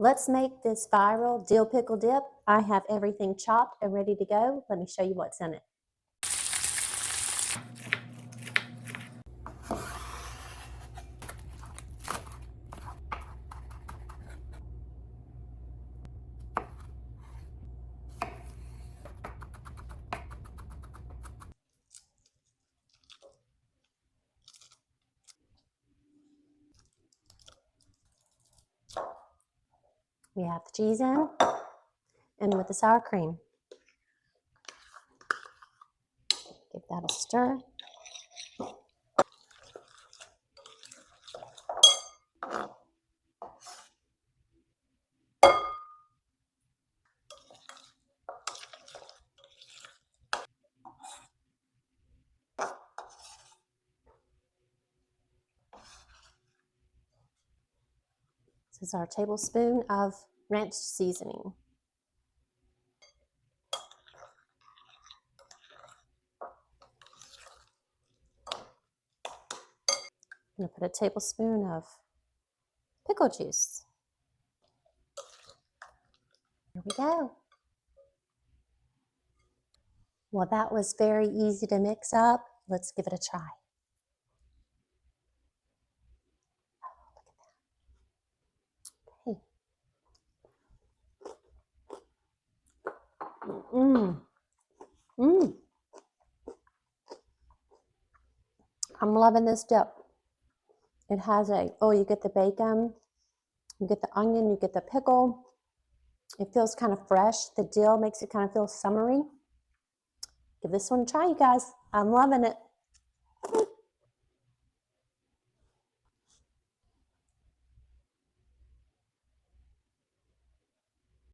Let's make this viral dill pickle dip. I have everything chopped and ready to go. Let me show you what's in it. We have the cheese in and with the sour cream. Give that a stir. This is our tablespoon of ranch seasoning. I'm going to put a tablespoon of pickle juice. Here we go. Well, that was very easy to mix up. Let's give it a try. Oh, look at that. I'm loving this dip. It has you get the bacon, you get the onion, you get the pickle. It feels kind of fresh. The dill makes it kind of feel summery. Give this one a try, you guys. I'm loving it.